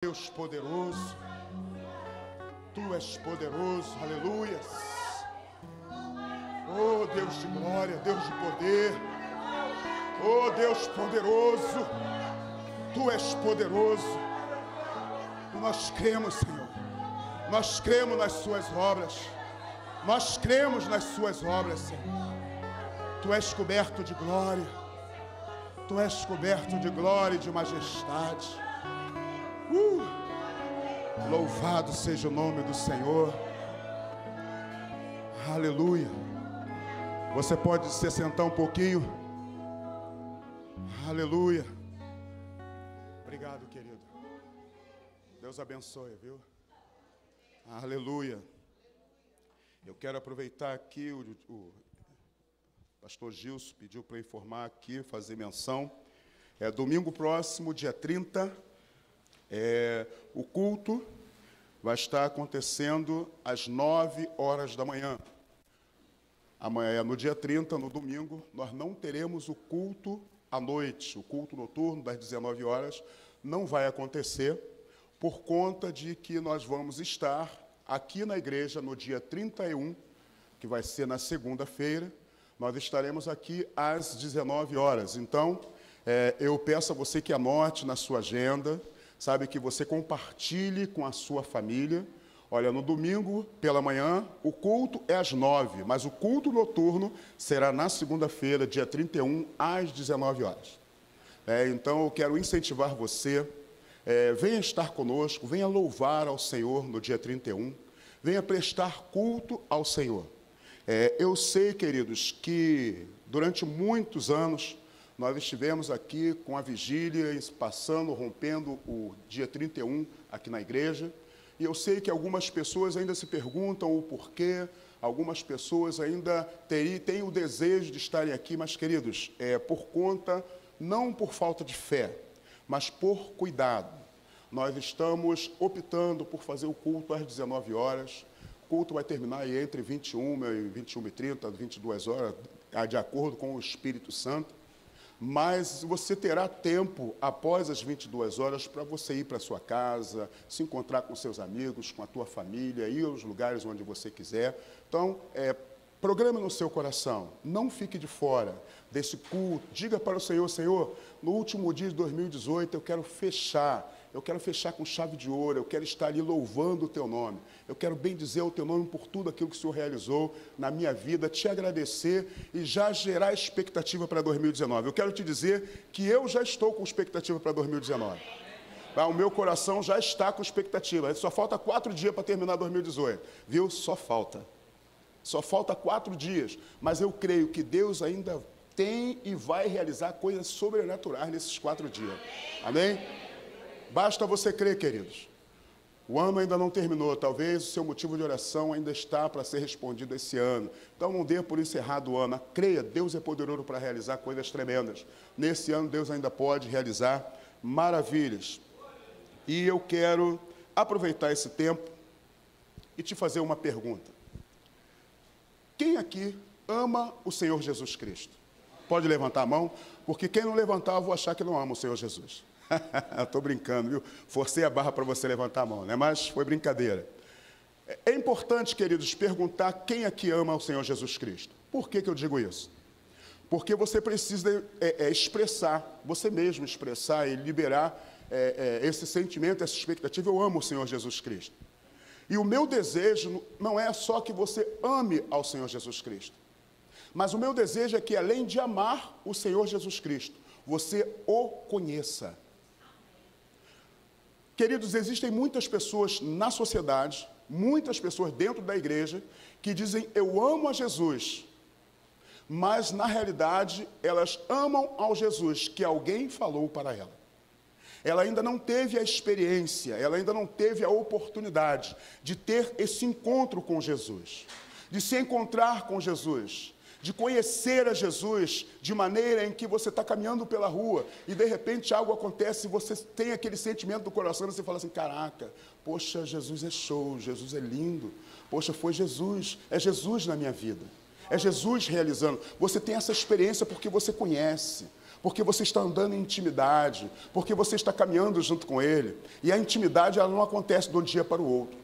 Deus poderoso, Tu és poderoso, aleluias. Oh Deus de glória, Deus de poder, oh Deus poderoso, Tu és poderoso. E nós cremos, Senhor, nós cremos nas Suas obras, nós cremos nas Suas obras, Senhor. Tu és coberto de glória, Tu és coberto de glória e de majestade. Louvado seja o nome do Senhor. Aleluia. Você pode se sentar um pouquinho. Aleluia. Obrigado, querido. Deus abençoe, viu? Aleluia. Eu quero aproveitar aqui, o pastor Gilson pediu para informar aqui, fazer menção. Domingo próximo, dia 30, o culto vai estar acontecendo às 9 horas da manhã. Amanhã, no dia 30, no domingo, nós não teremos o culto à noite. O culto noturno, das 19 horas, não vai acontecer, por conta de que nós vamos estar aqui na igreja no dia 31, que vai ser na segunda-feira. Nós estaremos aqui às 19 horas. Então, eu peço a você que anote na sua agenda, sabe, que você compartilhe com a sua família. Olha, no domingo, pela manhã, o culto é às 9, mas o culto noturno será na segunda-feira, dia 31, às 19 horas. Então, eu quero incentivar você, venha estar conosco, venha louvar ao Senhor no dia 31, venha prestar culto ao Senhor. Eu sei, queridos, que durante muitos anos, nós estivemos aqui com a vigília, passando, rompendo o dia 31 aqui na igreja. E eu sei que algumas pessoas ainda se perguntam o porquê, algumas pessoas ainda têm o desejo de estarem aqui, mas, queridos, por conta, não por falta de fé, mas por cuidado. Nós estamos optando por fazer o culto às 19 horas. O culto vai terminar aí entre 21 e 21h30, 22 horas, de acordo com o Espírito Santo. Mas você terá tempo, após as 22 horas, para você ir para a sua casa, se encontrar com seus amigos, com a tua família, ir aos lugares onde você quiser. Então, programe no seu coração, não fique de fora desse culto. Diga para o Senhor: Senhor, no último dia de 2018, eu quero fechar com chave de ouro, eu quero estar ali louvando o Teu nome. Eu quero bendizer o Teu nome por tudo aquilo que o Senhor realizou na minha vida, te agradecer e já gerar expectativa para 2019. Eu quero te dizer que eu já estou com expectativa para 2019. O meu coração já está com expectativa. Só falta 4 dias para terminar 2018. Viu? Só falta 4 dias. Mas eu creio que Deus ainda tem e vai realizar coisas sobrenaturais nesses 4 dias. Amém? Basta você crer, queridos. O ano ainda não terminou. Talvez o seu motivo de oração ainda está para ser respondido esse ano. Então não dê por encerrado o ano. Creia, Deus é poderoso para realizar coisas tremendas. Nesse ano Deus ainda pode realizar maravilhas. E eu quero aproveitar esse tempo e te fazer uma pergunta. Quem aqui ama o Senhor Jesus Cristo? Pode levantar a mão, porque quem não levantar, eu vou achar que não ama o Senhor Jesus. Estou brincando, viu? Forcei a barra para você levantar a mão, né? Mas foi brincadeira. É importante, queridos, perguntar quem aqui ama o Senhor Jesus Cristo. Por que eu digo isso? Porque você precisa expressar, você mesmo expressar e liberar esse sentimento, essa expectativa. Eu amo o Senhor Jesus Cristo. E o meu desejo não é só que você ame ao Senhor Jesus Cristo, mas o meu desejo é que, além de amar o Senhor Jesus Cristo, você o conheça. Queridos, existem muitas pessoas na sociedade, muitas pessoas dentro da igreja, que dizem: eu amo a Jesus, mas na realidade elas amam ao Jesus que alguém falou para ela. Ela ainda não teve a experiência, ela ainda não teve a oportunidade de ter esse encontro com Jesus, de se encontrar com Jesus, de conhecer a Jesus de maneira em que você está caminhando pela rua e de repente algo acontece e você tem aquele sentimento do coração e você fala assim: caraca, poxa, Jesus é show, Jesus é lindo, poxa, foi Jesus, é Jesus na minha vida, é Jesus realizando. Você tem essa experiência porque você conhece, porque você está andando em intimidade, porque você está caminhando junto com Ele. E a intimidade, ela não acontece de um dia para o outro,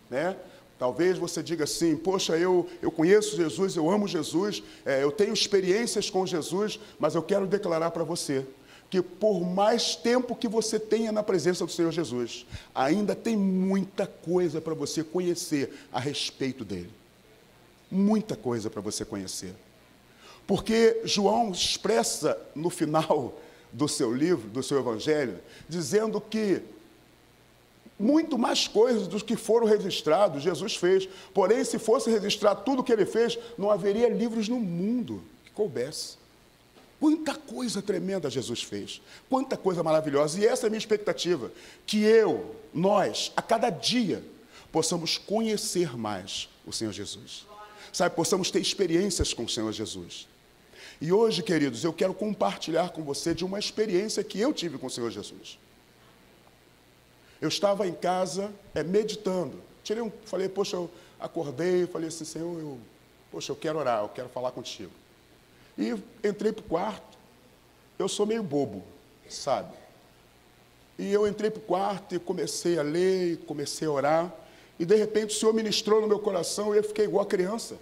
né? Talvez você diga assim, poxa, eu conheço Jesus, eu amo Jesus, eu tenho experiências com Jesus, mas eu quero declarar para você que por mais tempo que você tenha na presença do Senhor Jesus, ainda tem muita coisa para você conhecer a respeito dele. Muita coisa para você conhecer. Porque João expressa no final do seu livro, do seu evangelho, dizendo que muito mais coisas do que foram registrados, Jesus fez. Porém, se fosse registrar tudo o que ele fez, não haveria livros no mundo que coubesse. Quanta coisa tremenda Jesus fez. Quanta coisa maravilhosa. E essa é a minha expectativa. Que nós, a cada dia, possamos conhecer mais o Senhor Jesus. Sabe, possamos ter experiências com o Senhor Jesus. E hoje, queridos, eu quero compartilhar com você de uma experiência que eu tive com o Senhor Jesus. Eu estava em casa, meditando. Falei, poxa, eu acordei, falei assim, Senhor, eu quero orar, eu quero falar contigo. E entrei para o quarto, eu sou meio bobo, sabe? E eu entrei para o quarto e comecei a ler, comecei a orar, e de repente o Senhor ministrou no meu coração e eu fiquei igual a criança.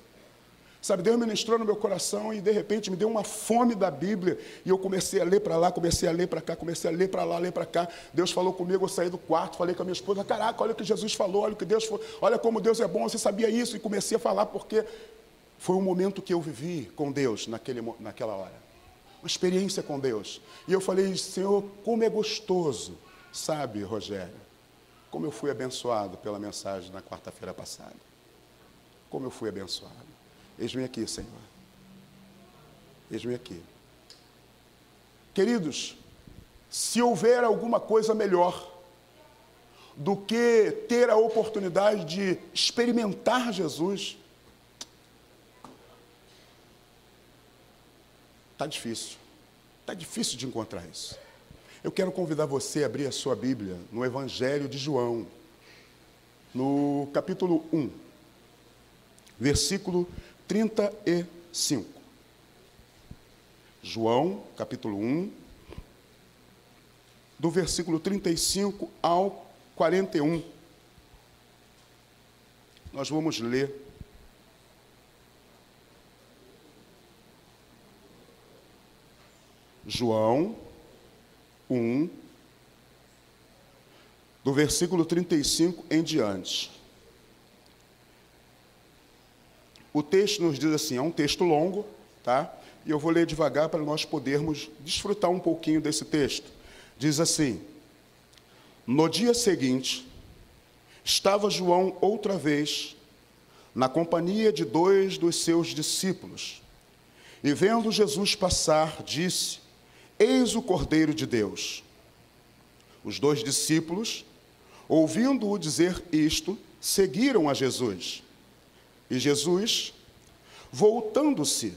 Sabe, Deus ministrou no meu coração e de repente me deu uma fome da Bíblia e eu comecei a ler para lá, comecei a ler para cá, comecei a ler para lá, ler para cá. Deus falou comigo, eu saí do quarto, falei com a minha esposa, caraca, olha o que Jesus falou, olha o que Deus falou, olha como Deus é bom, você sabia isso? E comecei a falar porque foi um momento que eu vivi com Deus naquela hora. Uma experiência com Deus. E eu falei, Senhor, como é gostoso, sabe, Rogério, como eu fui abençoado pela mensagem na quarta-feira passada. Como eu fui abençoado. Eis-me aqui, Senhor. Eis-me aqui. Queridos, se houver alguma coisa melhor do que ter a oportunidade de experimentar Jesus, está difícil de encontrar isso. Eu quero convidar você a abrir a sua Bíblia no Evangelho de João, no capítulo 1, versículo 35. João, capítulo 1, do versículo 35 ao 41. Nós vamos ler. João 1, do versículo 35 em diante. O texto nos diz assim, é um texto longo, tá? E eu vou ler devagar para nós podermos desfrutar um pouquinho desse texto. Diz assim, no dia seguinte, estava João outra vez na companhia de 2 dos seus discípulos, e vendo Jesus passar, disse, eis o Cordeiro de Deus. Os 2 discípulos, ouvindo-o dizer isto, seguiram a Jesus. E Jesus, voltando-se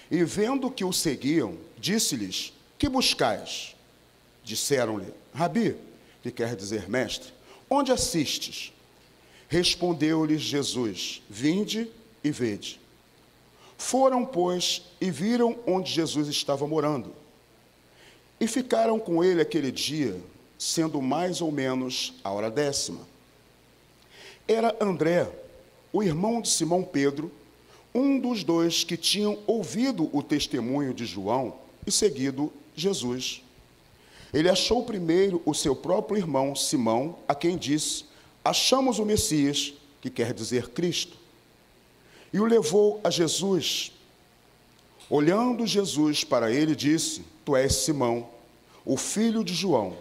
e vendo que o seguiam, disse-lhes, que buscais? Disseram-lhe, Rabi, que quer dizer mestre, onde assistes? Respondeu-lhes Jesus, vinde e vede. Foram, pois, e viram onde Jesus estava morando. E ficaram com ele aquele dia, sendo mais ou menos a hora 10ª. Era André, o irmão de Simão Pedro, um dos 2 que tinham ouvido o testemunho de João e seguido Jesus. Ele achou primeiro o seu próprio irmão Simão, a quem disse, achamos o Messias, que quer dizer Cristo. E o levou a Jesus. Olhando Jesus para ele, disse, tu és Simão, o filho de João.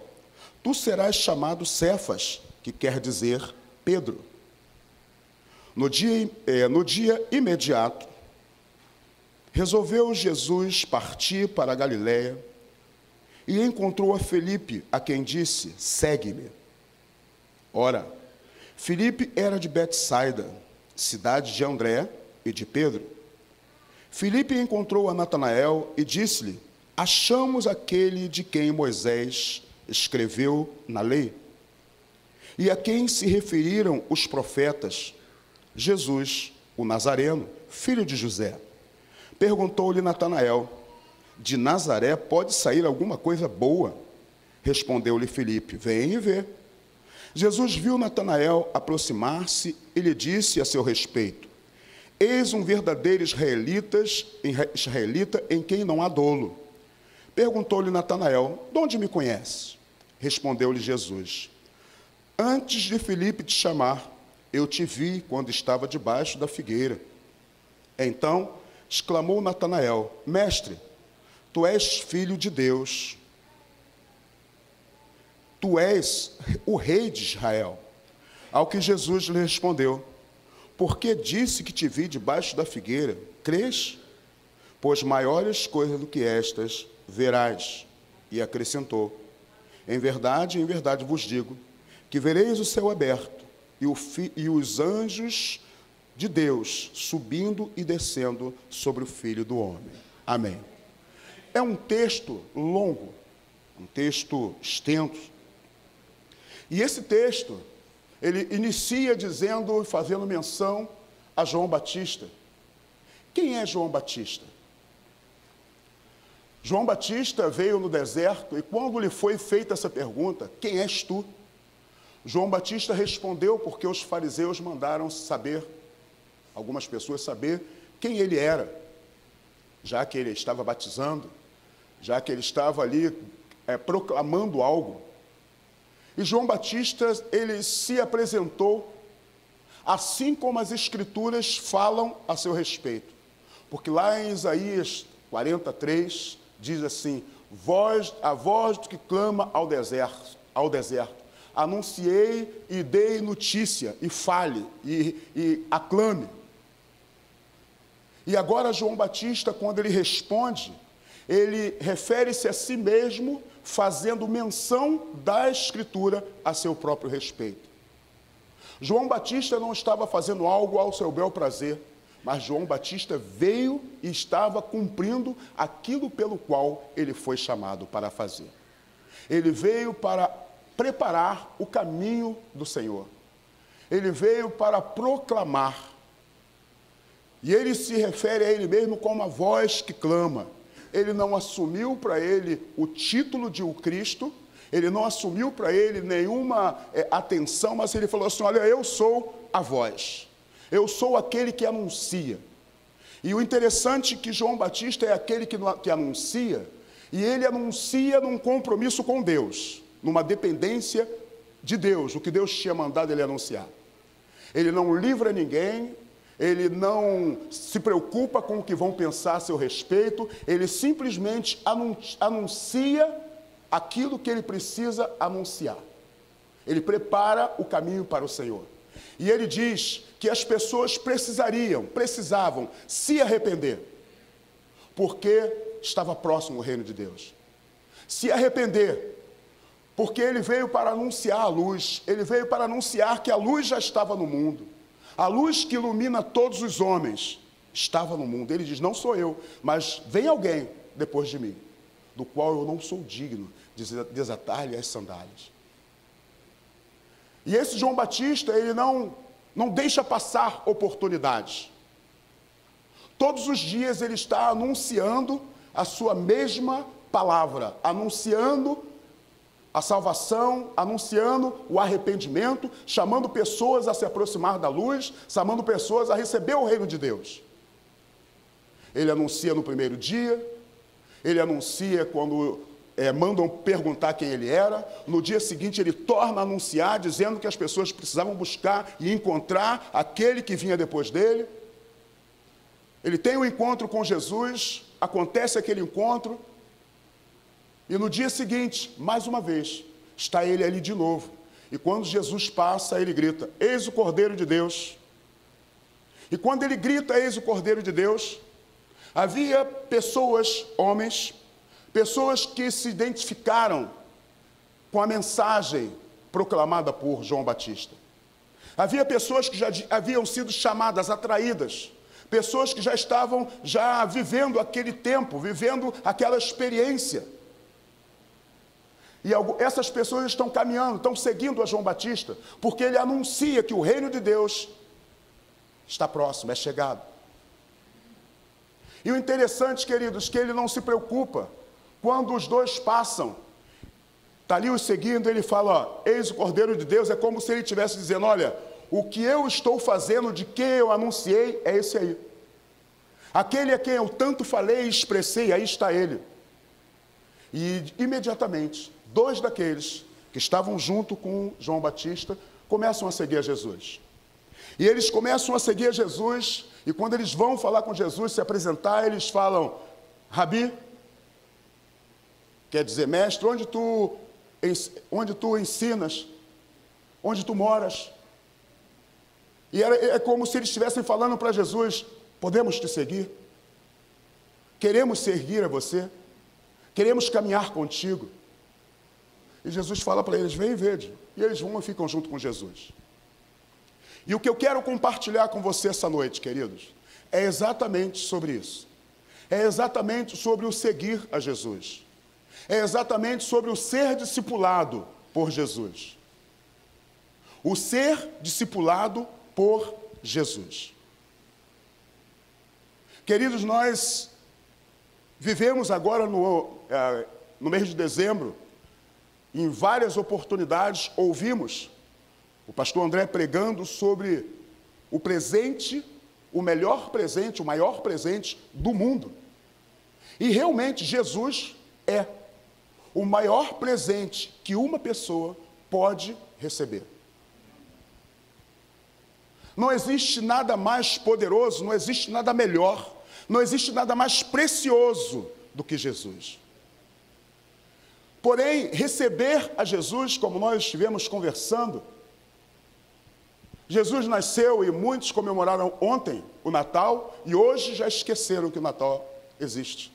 Tu serás chamado Cefas, que quer dizer Pedro. No dia imediato, resolveu Jesus partir para a Galiléia e encontrou a Felipe, a quem disse, segue-me. Ora, Felipe era de Betsaida, cidade de André e de Pedro. Felipe encontrou a Natanael e disse-lhe, achamos aquele de quem Moisés escreveu na lei, e a quem se referiram os profetas, Jesus, o Nazareno, filho de José. Perguntou-lhe Natanael, de Nazaré pode sair alguma coisa boa. Respondeu-lhe Filipe: vem e vê. Jesus viu Natanael aproximar-se e lhe disse a seu respeito: eis um verdadeiro israelita em quem não há dolo. Perguntou-lhe Natanael: de onde me conheces? Respondeu-lhe Jesus: antes de Filipe te chamar, eu te vi quando estava debaixo da figueira. Então exclamou Natanael: mestre, tu és filho de Deus. Tu és o rei de Israel. Ao que Jesus lhe respondeu: porque disse que te vi debaixo da figueira, crês? Pois maiores coisas do que estas verás. E acrescentou: em verdade vos digo, que vereis o céu aberto, e os anjos de Deus subindo e descendo sobre o Filho do Homem. Amém. É um texto longo, um texto extenso. E esse texto, ele inicia dizendo, fazendo menção a João Batista. Quem é João Batista? João Batista veio no deserto e quando lhe foi feita essa pergunta: quem és tu? João Batista respondeu porque os fariseus mandaram saber, algumas pessoas saber, quem ele era, já que ele estava batizando, já que ele estava ali proclamando algo. E João Batista, ele se apresentou assim como as Escrituras falam a seu respeito. Porque lá em Isaías 43, diz assim: a voz do que clama ao deserto, anunciei e dei notícia, e fale, e aclame. E agora João Batista, quando ele responde, ele refere-se a si mesmo, fazendo menção da Escritura a seu próprio respeito. João Batista não estava fazendo algo ao seu bel prazer, mas João Batista veio e estava cumprindo aquilo pelo qual ele foi chamado para fazer. Ele veio para preparar o caminho do Senhor. Ele veio para proclamar. E ele se refere a ele mesmo como a voz que clama. Ele não assumiu para ele o título de o Cristo, ele não assumiu para ele nenhuma atenção, mas ele falou assim: olha, eu sou a voz, eu sou aquele que anuncia. E o interessante é que João Batista é aquele que anuncia, e ele anuncia num compromisso com Deus, numa dependência de Deus, o que Deus tinha mandado ele anunciar. Ele não livra ninguém, ele não se preocupa com o que vão pensar a seu respeito, ele simplesmente anuncia aquilo que ele precisa anunciar. Ele prepara o caminho para o Senhor. E ele diz que as pessoas precisavam se arrepender, porque estava próximo o reino de Deus. Se arrepender, porque ele veio para anunciar a luz, ele veio para anunciar que a luz já estava no mundo. A luz que ilumina todos os homens estava no mundo. Ele diz: não sou eu, mas vem alguém depois de mim, do qual eu não sou digno de desatar-lhe as sandálias. E esse João Batista, ele não deixa passar oportunidades. Todos os dias ele está anunciando a sua mesma palavra, anunciando a salvação, anunciando o arrependimento, chamando pessoas a se aproximar da luz, chamando pessoas a receber o reino de Deus. Ele anuncia no primeiro dia, ele anuncia quando mandam perguntar quem ele era, no dia seguinte ele torna a anunciar, dizendo que as pessoas precisavam buscar e encontrar aquele que vinha depois dele. Ele tem um encontro com Jesus, acontece aquele encontro, e no dia seguinte, mais uma vez, está ele ali de novo. E quando Jesus passa, ele grita: eis o Cordeiro de Deus. E quando ele grita: eis o Cordeiro de Deus, havia pessoas, homens, pessoas que se identificaram com a mensagem proclamada por João Batista. Havia pessoas que já haviam sido chamadas, atraídas, pessoas que já estavam vivendo aquele tempo, vivendo aquela experiência. E essas pessoas estão caminhando, estão seguindo a João Batista, porque ele anuncia que o reino de Deus está próximo, é chegado. E o interessante, queridos, que ele não se preocupa. Quando os dois passam, está ali os seguindo, ele fala, ó, eis o Cordeiro de Deus, é como se ele estivesse dizendo, olha, o que eu estou fazendo, de quem eu anunciei, é esse aí. Aquele a quem eu tanto falei e expressei, aí está ele. E imediatamente, dois daqueles que estavam junto com João Batista, começam a seguir a Jesus. E eles começam a seguir a Jesus, e quando eles vão falar com Jesus, se apresentar, eles falam, Rabi, quer dizer, mestre, onde tu ensinas, onde tu moras. E é como se eles estivessem falando para Jesus, podemos te seguir? Queremos seguir a você? Queremos caminhar contigo? E Jesus fala para eles, vem e vede. E eles vão e ficam junto com Jesus. E o que eu quero compartilhar com você essa noite, queridos, é exatamente sobre isso. É exatamente sobre o seguir a Jesus. É exatamente sobre o ser discipulado por Jesus. O ser discipulado por Jesus. Queridos, nós vivemos agora no mês de dezembro, em várias oportunidades, ouvimos o pastor André pregando sobre o presente, o melhor presente, o maior presente do mundo. E realmente Jesus é o maior presente que uma pessoa pode receber. Não existe nada mais poderoso, não existe nada melhor, não existe nada mais precioso do que Jesus. Porém, receber a Jesus, como nós estivemos conversando, Jesus nasceu e muitos comemoraram ontem o Natal e hoje já esqueceram que o Natal existe.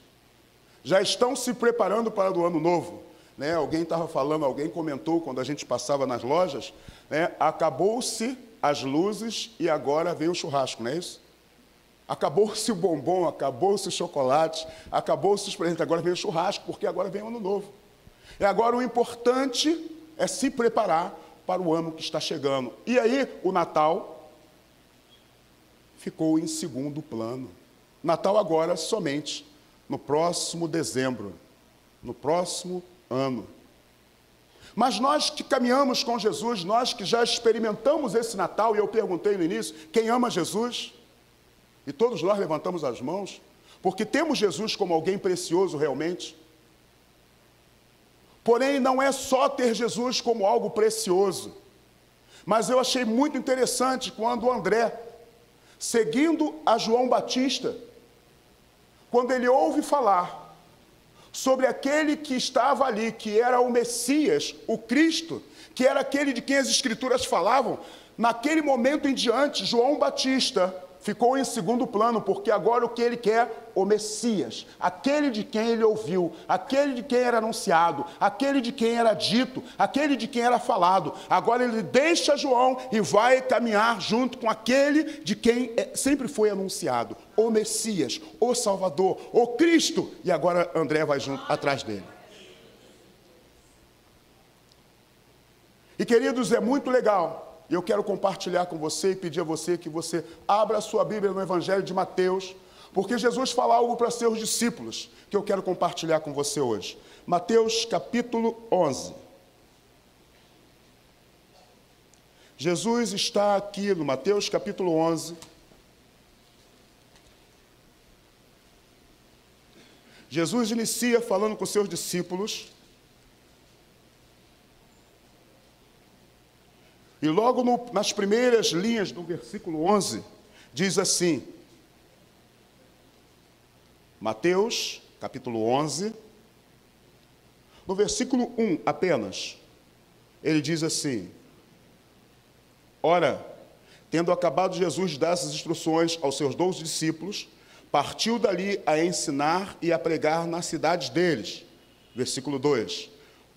Já estão se preparando para o ano novo. Né? Alguém estava falando, alguém comentou quando a gente passava nas lojas, né? Acabou-se as luzes e agora vem o churrasco, não é isso? Acabou-se o bombom, acabou-se o chocolate, acabou-se os presentes, agora vem o churrasco, porque agora vem o ano novo. E agora o importante é se preparar para o ano que está chegando. E aí o Natal ficou em segundo plano. Natal agora somente no próximo dezembro, no próximo ano. Mas nós que caminhamos com Jesus, nós que já experimentamos esse Natal, e eu perguntei no início, quem ama Jesus? E todos nós levantamos as mãos, porque temos Jesus como alguém precioso realmente. Porém, não é só ter Jesus como algo precioso. Mas eu achei muito interessante quando o André, seguindo a João Batista, quando ele ouve falar sobre aquele que estava ali, que era o Messias, o Cristo, que era aquele de quem as Escrituras falavam, naquele momento em diante, João Batista ficou em segundo plano, porque agora o que ele quer? O Messias, aquele de quem ele ouviu, aquele de quem era anunciado, aquele de quem era dito, aquele de quem era falado. Agora ele deixa João e vai caminhar junto com aquele de quem sempre foi anunciado, o Messias, o Salvador, o Cristo. E agora André vai junto atrás dele. E queridos, é muito legal. E eu quero compartilhar com você e pedir a você que você abra a sua Bíblia no Evangelho de Mateus, porque Jesus fala algo para seus discípulos, que eu quero compartilhar com você hoje. Mateus capítulo 11. Jesus está aqui no Mateus capítulo 11. Jesus inicia falando com seus discípulos. E logo nas primeiras linhas do versículo 11, diz assim, Mateus, capítulo 11, no versículo 1 apenas, ele diz assim, ora, tendo acabado Jesus de dar essas instruções aos seus 12 discípulos, partiu dali a ensinar e a pregar nas cidades deles. Versículo 2,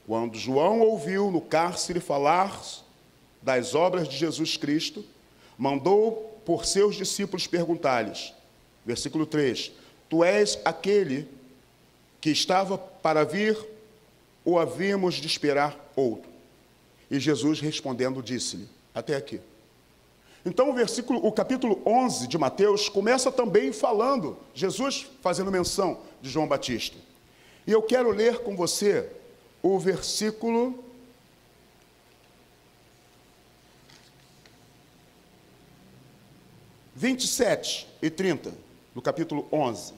quando João ouviu no cárcere falar das obras de Jesus Cristo, mandou por seus discípulos perguntar-lhes, versículo 3, tu és aquele que estava para vir, ou havíamos de esperar outro? E Jesus respondendo disse-lhe, até aqui, Então o capítulo 11 de Mateus começa também falando, Jesus fazendo menção de João Batista. E eu quero ler com você o versículo 27 e 30, do capítulo 11.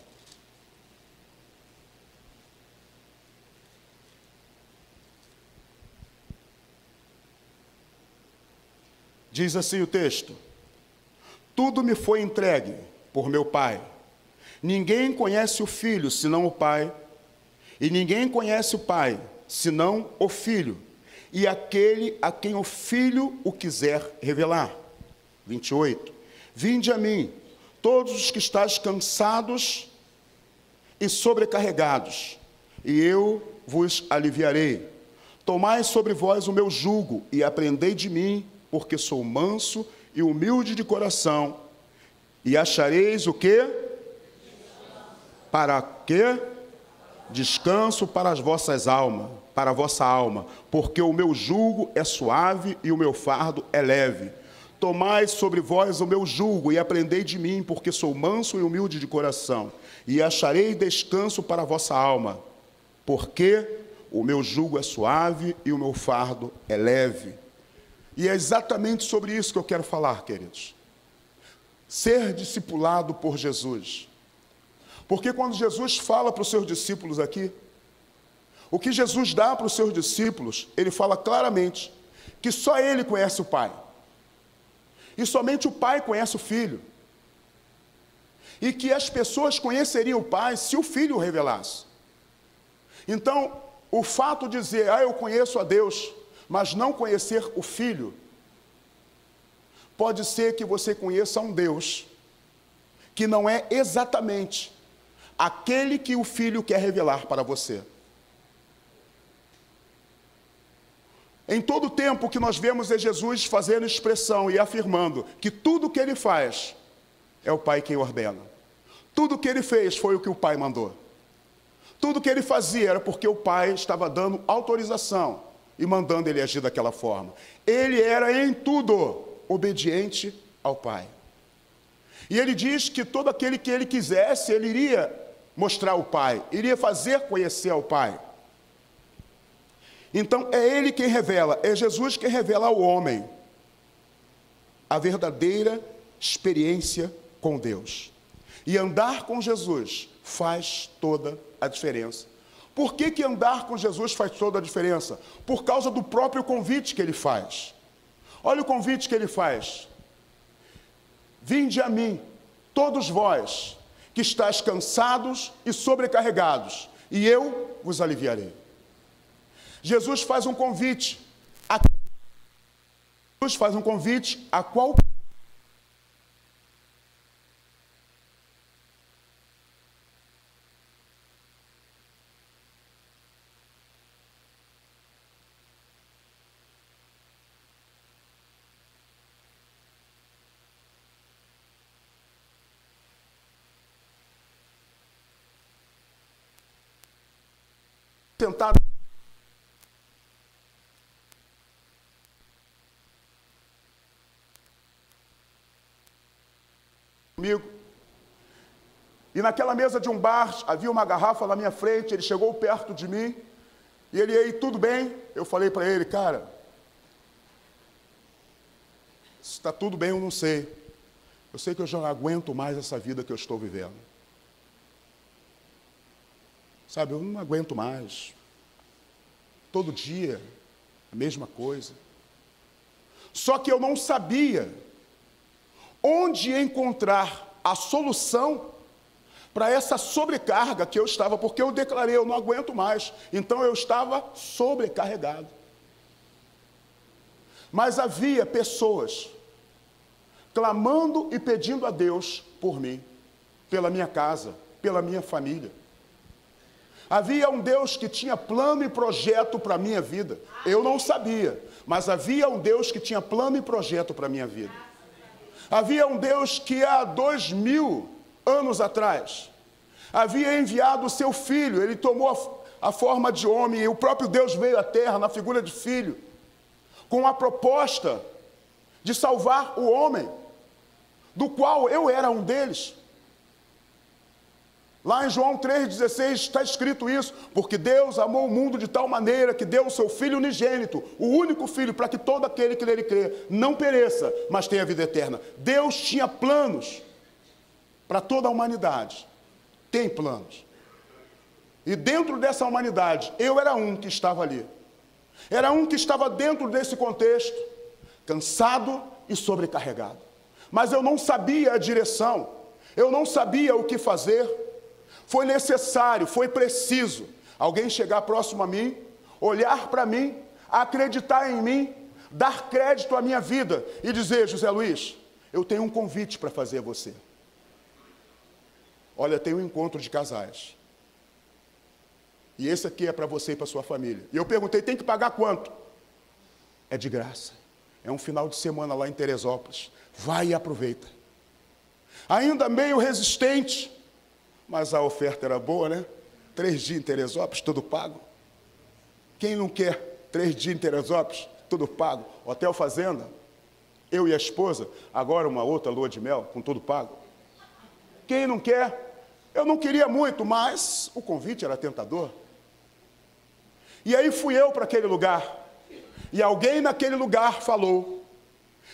Diz assim o texto: tudo me foi entregue por meu Pai. Ninguém conhece o Filho, senão o Pai. E ninguém conhece o Pai, senão o Filho. E aquele a quem o Filho o quiser revelar. 28. Vinde a mim, todos os que estáis cansados e sobrecarregados, e eu vos aliviarei. Tomai sobre vós o meu jugo, e aprendei de mim, porque sou manso e humilde de coração, e achareis o quê? Para quê? Descanso para as vossas almas, para a vossa alma, porque o meu jugo é suave e o meu fardo é leve. Tomai sobre vós o meu jugo e aprendei de mim, porque sou manso e humilde de coração, e acharei descanso para a vossa alma, porque o meu jugo é suave e o meu fardo é leve. E é exatamente sobre isso que eu quero falar, queridos. Ser discipulado por Jesus. Porque quando Jesus fala para os seus discípulos aqui, o que Jesus dá para os seus discípulos, ele fala claramente que só ele conhece o Pai. E somente o Pai conhece o Filho. E que as pessoas conheceriam o Pai se o Filho o revelasse. Então, o fato de dizer, eu conheço a Deus, mas não conhecer o Filho, pode ser que você conheça um Deus que não é exatamente aquele que o Filho quer revelar para você. Em todo o tempo que nós vemos é Jesus fazendo expressão e afirmando que tudo que ele faz é o Pai quem ordena. Tudo que ele fez foi o que o Pai mandou. Tudo que ele fazia era porque o Pai estava dando autorização e mandando ele agir daquela forma. Ele era em tudo obediente ao Pai. E ele diz que todo aquele que ele quisesse, ele iria mostrar o Pai, iria fazer conhecer ao Pai. Então é ele quem revela, é Jesus quem revela ao homem a verdadeira experiência com Deus. E andar com Jesus faz toda a diferença. Por que andar com Jesus faz toda a diferença? Por causa do próprio convite que ele faz. Olha o convite que ele faz. Vinde a mim, todos vós, que estáis cansados e sobrecarregados, e eu vos aliviarei. Jesus faz um convite. Jesus faz um convite a qual tentado comigo. E naquela mesa de um bar, havia uma garrafa na minha frente, ele chegou perto de mim, e ele, aí, tudo bem? Eu falei para ele, cara, se está tudo bem eu não sei. Eu sei que eu já não aguento mais essa vida que eu estou vivendo. Sabe, eu não aguento mais. Todo dia, a mesma coisa. Só que eu não sabia onde encontrar a solução para essa sobrecarga que eu estava, porque eu declarei, eu não aguento mais. Então eu estava sobrecarregado. Mas havia pessoas clamando e pedindo a Deus por mim, pela minha casa, pela minha família. Havia um Deus que tinha plano e projeto para a minha vida. Eu não sabia, mas havia um Deus que tinha plano e projeto para a minha vida. Havia um Deus que há 2000 anos atrás havia enviado o seu filho. Ele tomou a forma de homem e o próprio Deus veio à terra na figura de filho, com a proposta de salvar o homem, do qual eu era um deles. Lá em João 3,16 está escrito isso, porque Deus amou o mundo de tal maneira que deu o seu Filho unigênito, o único Filho, para que todo aquele que nele crê não pereça, mas tenha vida eterna. Deus tinha planos para toda a humanidade, tem planos. E dentro dessa humanidade, eu era um que estava ali. Era um que estava dentro desse contexto, cansado e sobrecarregado. Mas eu não sabia a direção, eu não sabia o que fazer. Foi necessário, foi preciso alguém chegar próximo a mim, olhar para mim, acreditar em mim, dar crédito à minha vida e dizer: José Luiz, eu tenho um convite para fazer a você. Olha, tem um encontro de casais. E esse aqui é para você e para sua família. E eu perguntei: tem que pagar quanto? É de graça. É um final de semana lá em Teresópolis. Vai e aproveita. Ainda meio resistente, mas a oferta era boa, né? 3 dias em Teresópolis, tudo pago. Quem não quer 3 dias em Teresópolis, tudo pago? Hotel Fazenda, eu e a esposa, agora uma outra lua de mel, com tudo pago. Quem não quer? Eu não queria muito, mas o convite era tentador. E aí fui eu para aquele lugar, e alguém naquele lugar falou: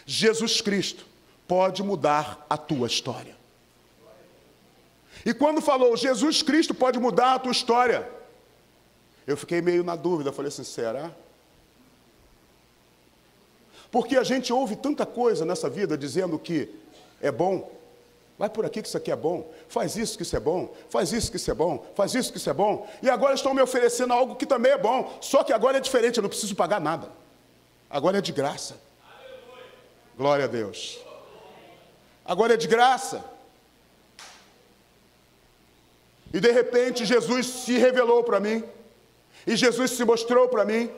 Jesus Cristo pode mudar a tua história. E quando falou, Jesus Cristo pode mudar a tua história, eu fiquei meio na dúvida, falei assim: será? Porque a gente ouve tanta coisa nessa vida dizendo que é bom. Vai por aqui que isso aqui é bom, faz isso que isso é bom, faz isso que isso é bom, faz isso que isso é bom. E agora estão me oferecendo algo que também é bom, só que agora é diferente, eu não preciso pagar nada. Agora é de graça. Glória a Deus. Agora é de graça. E de repente Jesus se revelou para mim, e Jesus se mostrou para mim,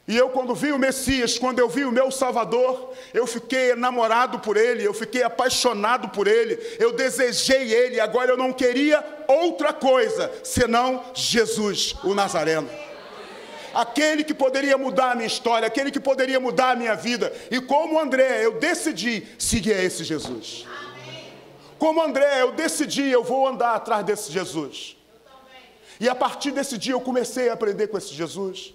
e eu, quando vi o Messias, quando eu vi o meu Salvador, eu fiquei enamorado por Ele, eu fiquei apaixonado por Ele, eu desejei Ele, agora eu não queria outra coisa, senão Jesus, o Nazareno. Aquele que poderia mudar a minha história, aquele que poderia mudar a minha vida. E como André, eu decidi seguir esse Jesus. Como André, eu decidi, eu vou andar atrás desse Jesus. E a partir desse dia eu comecei a aprender com esse Jesus.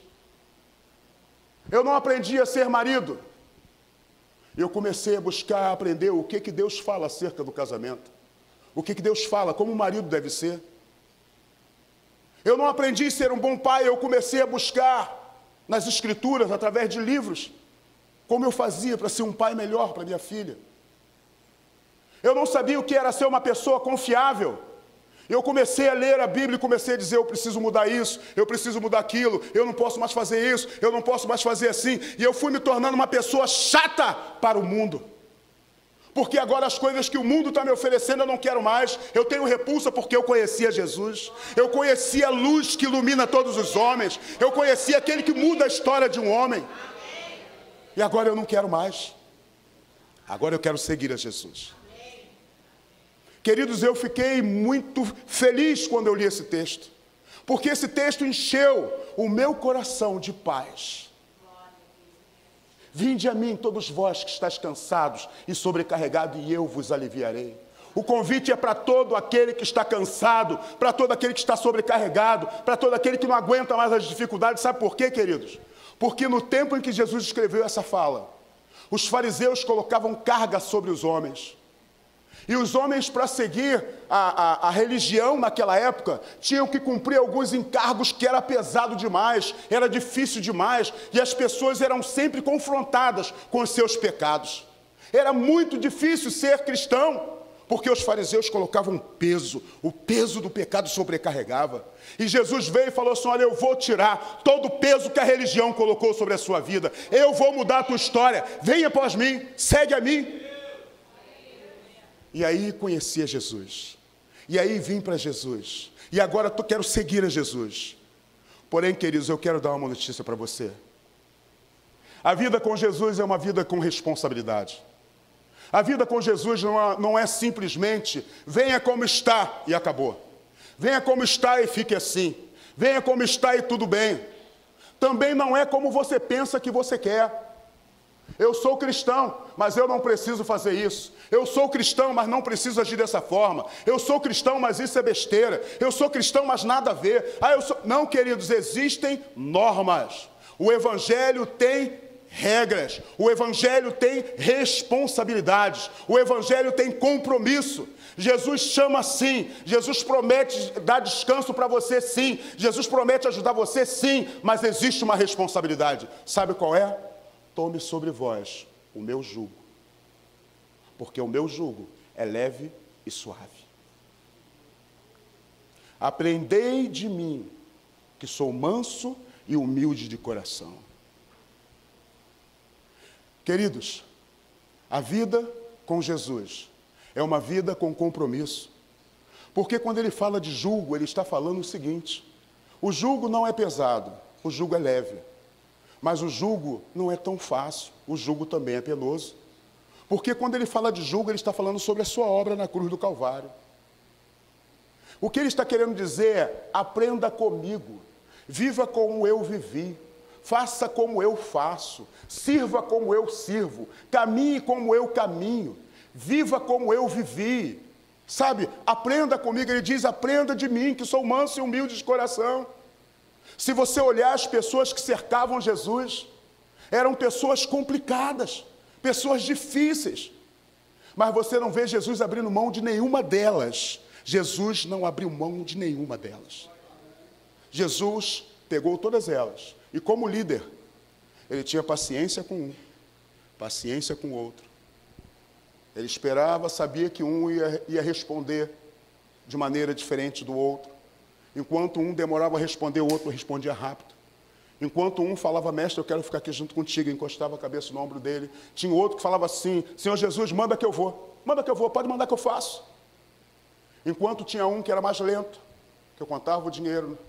Eu não aprendi a ser marido. Eu comecei a buscar, aprender o que Deus fala acerca do casamento. O que Deus fala, como o marido deve ser. Eu não aprendi a ser um bom pai, eu comecei a buscar nas escrituras, através de livros, como eu fazia para ser um pai melhor para minha filha. Eu não sabia o que era ser uma pessoa confiável. Eu comecei a ler a Bíblia e comecei a dizer: eu preciso mudar isso, eu preciso mudar aquilo, eu não posso mais fazer isso, eu não posso mais fazer assim. E eu fui me tornando uma pessoa chata para o mundo. Porque agora as coisas que o mundo está me oferecendo eu não quero mais. Eu tenho repulsa porque eu conhecia Jesus. Eu conhecia a luz que ilumina todos os homens. Eu conhecia aquele que muda a história de um homem. E agora eu não quero mais. Agora eu quero seguir a Jesus. Queridos, eu fiquei muito feliz quando eu li esse texto, porque esse texto encheu o meu coração de paz. Vinde a mim, todos vós que estáis cansados e sobrecarregados, e eu vos aliviarei. O convite é para todo aquele que está cansado, para todo aquele que está sobrecarregado, para todo aquele que não aguenta mais as dificuldades. Sabe por quê, queridos? Porque no tempo em que Jesus escreveu essa fala, os fariseus colocavam carga sobre os homens. E os homens, para seguir a religião naquela época, tinham que cumprir alguns encargos que era pesado demais, era difícil demais, e as pessoas eram sempre confrontadas com os seus pecados. Era muito difícil ser cristão, porque os fariseus colocavam peso, o peso do pecado sobrecarregava. E Jesus veio e falou assim: olha, eu vou tirar todo o peso que a religião colocou sobre a sua vida, eu vou mudar a tua história, venha após mim, segue a mim. E aí conheci a Jesus, e aí vim para Jesus, e agora quero seguir a Jesus. Porém, queridos, eu quero dar uma notícia para você. A vida com Jesus é uma vida com responsabilidade. A vida com Jesus não é simplesmente venha como está e acabou. Venha como está e fique assim. Venha como está e tudo bem. Também não é como você pensa que você quer. Eu sou cristão, mas eu não preciso fazer isso. Eu sou cristão, mas não preciso agir dessa forma. Eu sou cristão, mas isso é besteira. Eu sou cristão, mas nada a ver. Não, queridos, existem normas. O Evangelho tem regras. O Evangelho tem responsabilidades. O Evangelho tem compromisso. Jesus chama sim. Jesus promete dar descanso para você sim. Jesus promete ajudar você sim. Mas existe uma responsabilidade. Sabe qual é? Tome sobre vós o meu jugo, porque o meu jugo é leve e suave. Aprendei de mim, que sou manso e humilde de coração. Queridos, a vida com Jesus é uma vida com compromisso, porque quando ele fala de jugo, ele está falando o seguinte: o jugo não é pesado, o jugo é leve. Mas o jugo não é tão fácil, o jugo também é penoso. Porque quando ele fala de jugo, ele está falando sobre a sua obra na cruz do Calvário. O que ele está querendo dizer é: aprenda comigo, viva como eu vivi, faça como eu faço, sirva como eu sirvo, caminhe como eu caminho, viva como eu vivi. Sabe, aprenda comigo, ele diz: aprenda de mim, que sou manso e humilde de coração. Se você olhar as pessoas que cercavam Jesus, eram pessoas complicadas, pessoas difíceis, mas você não vê Jesus abrindo mão de nenhuma delas. Jesus não abriu mão de nenhuma delas. Jesus pegou todas elas, e como líder, ele tinha paciência com um, paciência com o outro. Ele esperava, sabia que um ia responder de maneira diferente do outro. Enquanto um demorava a responder, o outro respondia rápido. Enquanto um falava: mestre, eu quero ficar aqui junto contigo, encostava a cabeça no ombro dele. Tinha outro que falava assim: Senhor Jesus, manda que eu vou, pode mandar que eu faço. Enquanto tinha um que era mais lento, que eu contava o dinheiro.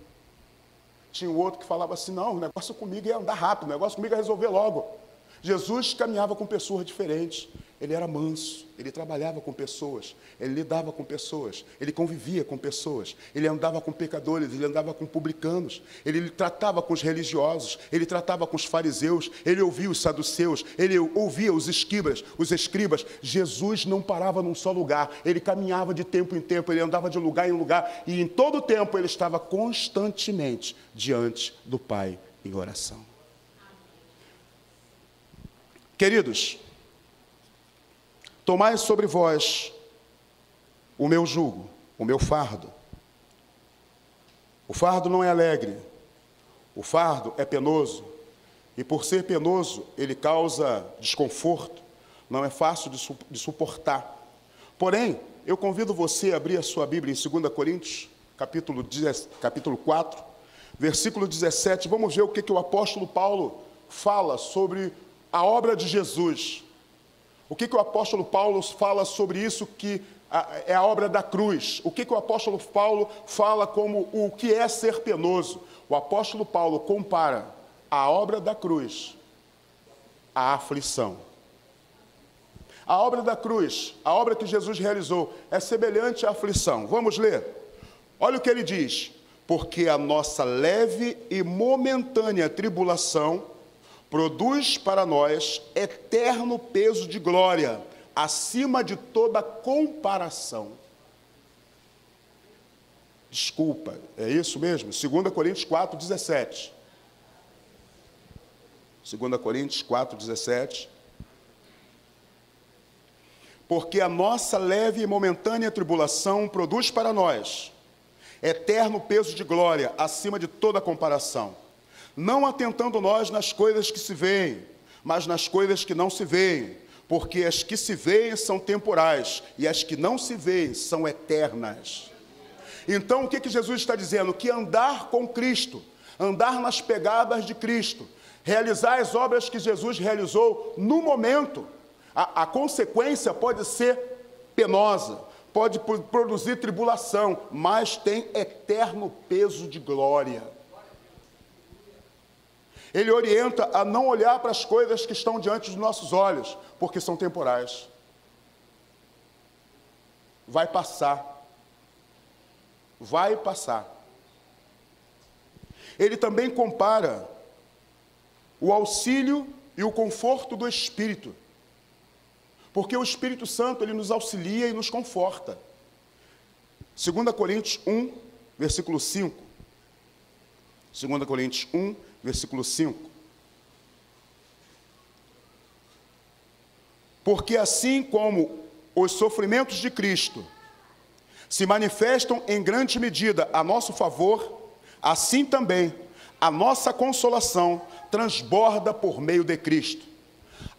Tinha o outro que falava assim: não, o negócio comigo é andar rápido, o negócio comigo é resolver logo. Jesus caminhava com pessoas diferentes. Ele era manso, ele trabalhava com pessoas, ele lidava com pessoas, ele convivia com pessoas, ele andava com pecadores, ele andava com publicanos, ele tratava com os religiosos, ele tratava com os fariseus, ele ouvia os saduceus, ele ouvia os escribas. Jesus não parava num só lugar, ele caminhava de tempo em tempo, ele andava de lugar em lugar, e em todo o tempo ele estava constantemente diante do Pai em oração. Queridos, tomai sobre vós o meu jugo, o meu fardo. O fardo não é alegre, o fardo é penoso, e por ser penoso, ele causa desconforto, não é fácil de suportar. Porém, eu convido você a abrir a sua Bíblia em 2 Coríntios, capítulo 4, versículo 17, vamos ver o que o apóstolo Paulo fala sobre a obra de Jesus. O que o apóstolo Paulo fala sobre isso, que é a obra da cruz? O que o apóstolo Paulo fala como o que é ser penoso? O apóstolo Paulo compara a obra da cruz à aflição. A obra da cruz, a obra que Jesus realizou, é semelhante à aflição. Vamos ler? Olha o que ele diz: porque a nossa leve e momentânea tribulação produz para nós eterno peso de glória, acima de toda comparação. Desculpa, é isso mesmo? 2 Coríntios 4, 17. 2 Coríntios 4, 17. Porque a nossa leve e momentânea tribulação produz para nós eterno peso de glória, acima de toda comparação. Não atentando nós nas coisas que se veem, mas nas coisas que não se veem, porque as que se veem são temporais, e as que não se veem são eternas. Então, o que Jesus está dizendo? Que andar com Cristo, andar nas pegadas de Cristo, realizar as obras que Jesus realizou no momento, a consequência pode ser penosa, pode produzir tribulação, mas tem eterno peso de glória. Ele orienta a não olhar para as coisas que estão diante dos nossos olhos, porque são temporais. Vai passar. Vai passar. Ele também compara o auxílio e o conforto do Espírito. Porque o Espírito Santo, ele nos auxilia e nos conforta. 2 Coríntios 1, versículo 5. 2 Coríntios 1, versículo 5. Porque assim como os sofrimentos de Cristo se manifestam em grande medida a nosso favor, assim também a nossa consolação transborda por meio de Cristo.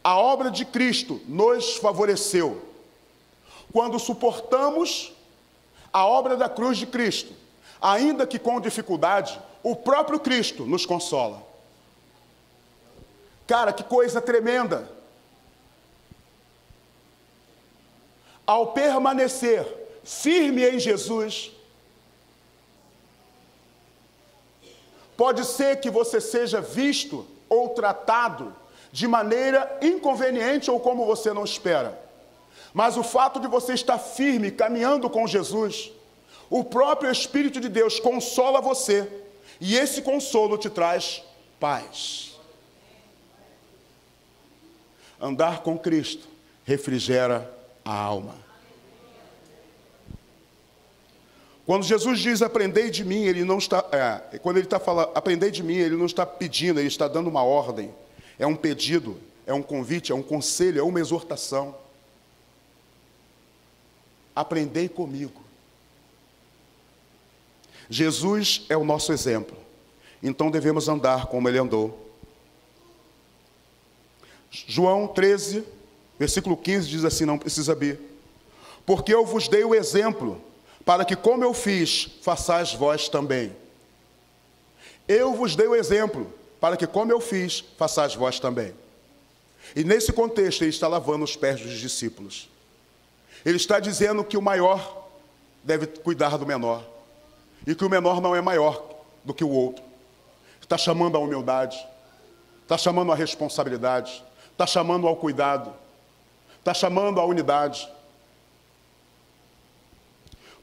A obra de Cristo nos favoreceu. Quando suportamos a obra da cruz de Cristo, ainda que com dificuldade, o próprio Cristo nos consola. Cara, que coisa tremenda! Ao permanecer firme em Jesus, pode ser que você seja visto ou tratado de maneira inconveniente ou como você não espera. Mas o fato de você estar firme, caminhando com Jesus, o próprio Espírito de Deus consola você, e esse consolo te traz paz. Andar com Cristo refrigera a alma. Quando Jesus diz, aprendei de mim, ele não está, quando ele está falando, aprendei de mim, ele não está pedindo, ele está dando uma ordem. É um pedido, é um convite, é um conselho, é uma exortação. Aprendei comigo. Jesus é o nosso exemplo, então devemos andar como ele andou. João 13, versículo 15 diz assim, não precisa abrir. Porque eu vos dei o exemplo, para que como eu fiz, façais vós também. Eu vos dei o exemplo, para que como eu fiz, façais vós também. E nesse contexto ele está lavando os pés dos discípulos. Ele está dizendo que o maior deve cuidar do menor, e que o menor não é maior do que o outro. Está chamando a humildade, está chamando a responsabilidade, está chamando ao cuidado, está chamando a unidade.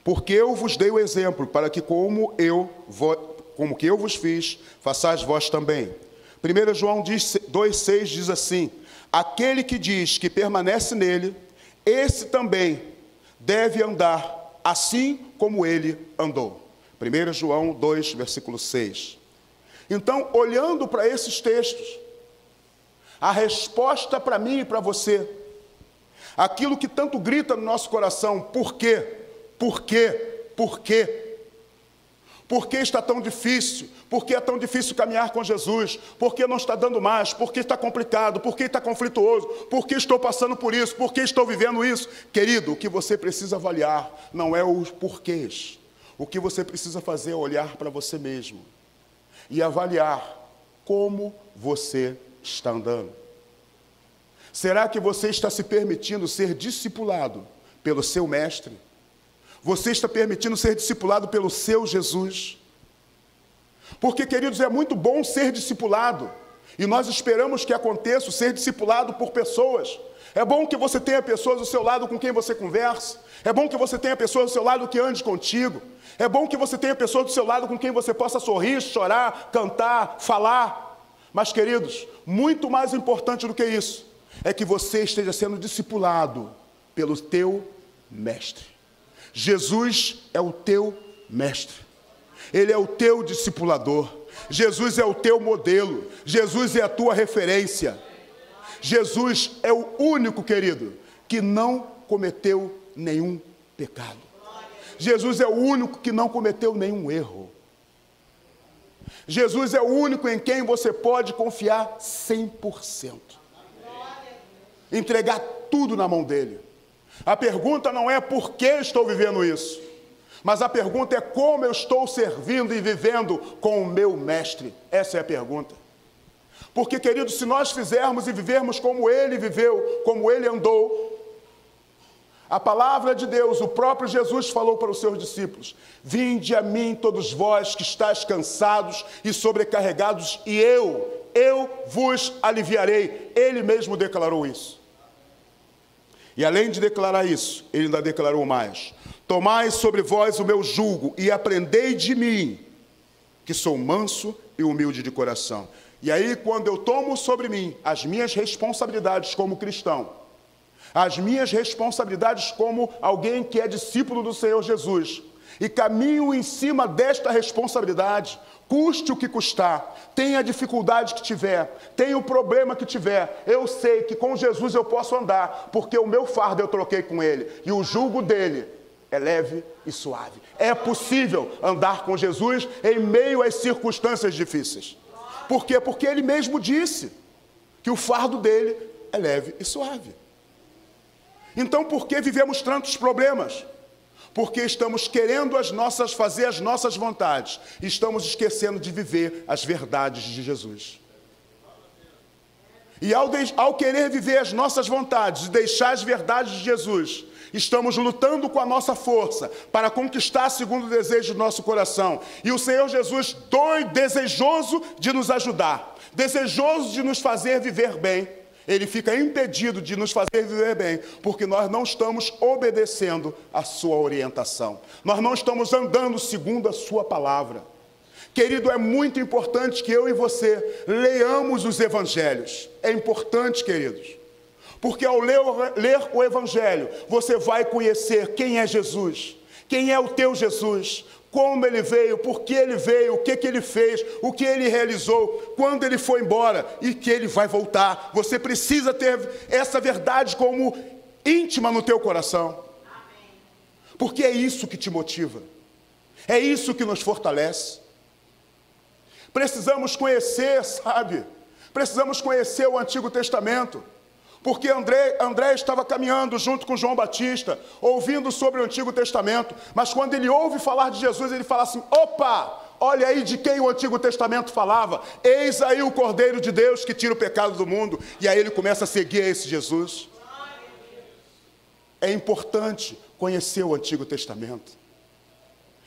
Porque eu vos dei o exemplo, para que como que eu vos fiz, façais vós também. 1 João 2,6 diz assim, aquele que diz que permanece nele, esse também deve andar assim como ele andou. 1 João 2, versículo 6. Então, olhando para esses textos, a resposta para mim e para você, aquilo que tanto grita no nosso coração, por quê? Por quê? Por quê? Por que está tão difícil? Por que é tão difícil caminhar com Jesus? Por que não está dando mais? Por que está complicado? Por que está conflituoso? Por que estou passando por isso? Por que estou vivendo isso? Querido, o que você precisa avaliar não é os porquês. O que você precisa fazer é olhar para você mesmo e avaliar como você está andando. Será que você está se permitindo ser discipulado pelo seu mestre? Você está permitindo ser discipulado pelo seu Jesus? Porque, queridos, é muito bom ser discipulado. E nós esperamos que aconteça ser discipulado por pessoas. É bom que você tenha pessoas ao seu lado com quem você conversa. É bom que você tenha pessoas ao seu lado que ande contigo. É bom que você tenha pessoas do seu lado com quem você possa sorrir, chorar, cantar, falar. Mas, queridos, muito mais importante do que isso, é que você esteja sendo discipulado pelo teu mestre. Jesus é o teu mestre, ele é o teu discipulador, Jesus é o teu modelo, Jesus é a tua referência. Jesus é o único, querido, que não cometeu nenhum pecado. Jesus é o único que não cometeu nenhum erro. Jesus é o único em quem você pode confiar 100%. Entregar tudo na mão dele. A pergunta não é por que estou vivendo isso, mas a pergunta é como eu estou servindo e vivendo com o meu mestre. Essa é a pergunta. Porque, querido, se nós fizermos e vivermos como ele viveu, como ele andou, a palavra de Deus, o próprio Jesus falou para os seus discípulos, vinde a mim todos vós que estáis cansados e sobrecarregados, e eu vos aliviarei. Ele mesmo declarou isso. E além de declarar isso, ele ainda declarou mais, tomai sobre vós o meu jugo e aprendei de mim, que sou manso e humilde de coração. E aí, quando eu tomo sobre mim as minhas responsabilidades como cristão, as minhas responsabilidades como alguém que é discípulo do Senhor Jesus, e caminho em cima desta responsabilidade, custe o que custar, tenha a dificuldade que tiver, tenha o problema que tiver, eu sei que com Jesus eu posso andar, porque o meu fardo eu troquei com Ele, e o jugo dele é leve e suave. É possível andar com Jesus em meio às circunstâncias difíceis. Por quê? Porque Ele mesmo disse que o fardo dele é leve e suave. Então, por que vivemos tantos problemas? Porque estamos querendo fazer as nossas vontades. Estamos esquecendo de viver as verdades de Jesus. E ao querer viver as nossas vontades e deixar as verdades de Jesus, estamos lutando com a nossa força para conquistar segundo o desejo do nosso coração. E o Senhor Jesus, desejoso de nos ajudar, desejoso de nos fazer viver bem, Ele fica impedido de nos fazer viver bem, porque nós não estamos obedecendo a sua orientação. Nós não estamos andando segundo a sua palavra. Querido, é muito importante que eu e você leiamos os evangelhos. É importante, queridos. Porque ao ler o evangelho, você vai conhecer quem é Jesus. Quem é o teu Jesus. Como ele veio, por que ele veio, o que ele fez, o que ele realizou, quando ele foi embora e que ele vai voltar. Você precisa ter essa verdade como íntima no teu coração. Porque é isso que te motiva. É isso que nos fortalece. Precisamos conhecer, sabe? Precisamos conhecer o Antigo Testamento. Porque André estava caminhando junto com João Batista, ouvindo sobre o Antigo Testamento, mas quando ele ouve falar de Jesus, ele fala assim: opa, olha aí de quem o Antigo Testamento falava, eis aí o Cordeiro de Deus que tira o pecado do mundo, e aí ele começa a seguir esse Jesus. É importante conhecer o Antigo Testamento,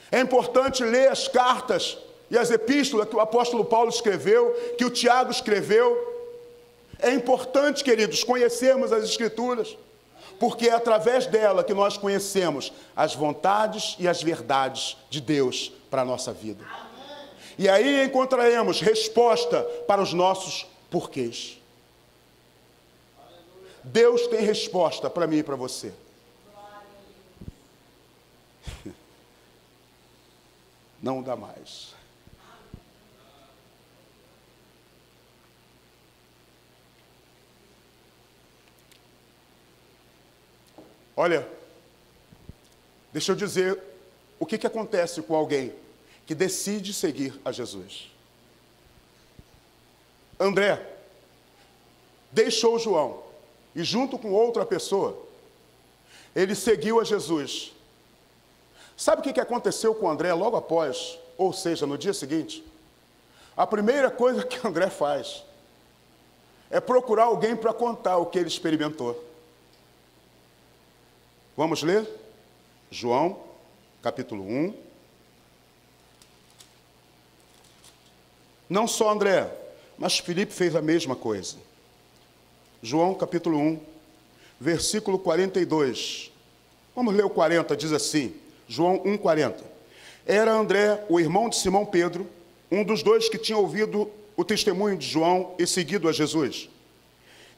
é importante ler as cartas e as epístolas que o apóstolo Paulo escreveu, que o Tiago escreveu. É importante, queridos, conhecermos as Escrituras, porque é através dela que nós conhecemos as vontades e as verdades de Deus para a nossa vida. E aí encontraremos resposta para os nossos porquês. Deus tem resposta para mim e para você. Não dá mais. Olha, deixa eu dizer o que acontece com alguém que decide seguir a Jesus. André deixou João e junto com outra pessoa, ele seguiu a Jesus. Sabe o que aconteceu com André logo após, ou seja, no dia seguinte? A primeira coisa que André faz é procurar alguém para contar o que ele experimentou. Vamos ler? João, capítulo 1. Não só André, mas Filipe fez a mesma coisa. João, capítulo 1, versículo 42. Vamos ler o 40, diz assim, João 1, 40. Era André, o irmão de Simão Pedro, um dos dois que tinha ouvido o testemunho de João e seguido a Jesus.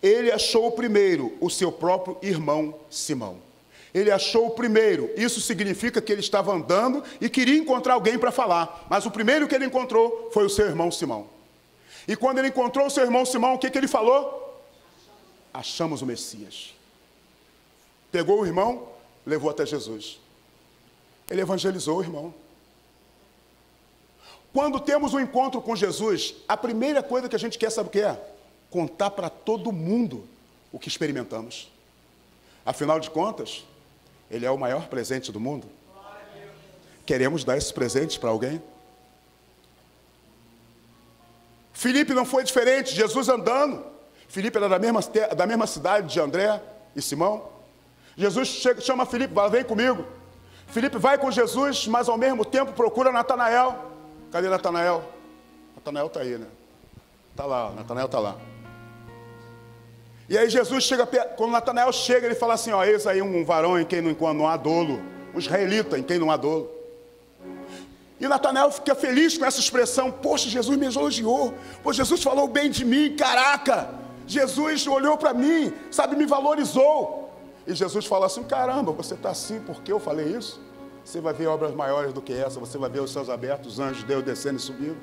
Ele achou primeiro o seu próprio irmão Simão. Ele achou o primeiro, isso significa que ele estava andando e queria encontrar alguém para falar, mas o primeiro que ele encontrou foi o seu irmão Simão. E quando ele encontrou o seu irmão Simão, o que ele falou? Achamos o Messias. Pegou o irmão, levou até Jesus. Ele evangelizou o irmão. Quando temos um encontro com Jesus, a primeira coisa que a gente quer, sabe o que é? Contar para todo mundo o que experimentamos. Afinal de contas, Ele é o maior presente do mundo. Queremos dar esse presente para alguém? Filipe não foi diferente, Jesus andando. Filipe era da mesma cidade de André e Simão. Jesus chama Filipe, vem comigo. Filipe vai com Jesus, mas ao mesmo tempo procura Natanael. Cadê Natanael? Natanael está aí, né? Está lá, Natanael está lá. E aí Jesus chega, quando Natanael chega, ele fala assim, ó, eis aí um varão em quem não há dolo, um israelita em quem não há dolo. E Natanael fica feliz com essa expressão. Poxa, Jesus me elogiou. Pô, Jesus falou bem de mim. Caraca, Jesus olhou para mim, sabe, me valorizou. E Jesus fala assim, caramba, você está assim porque eu falei isso? Você vai ver obras maiores do que essa. Você vai ver os céus abertos, os anjos de Deus descendo e subindo.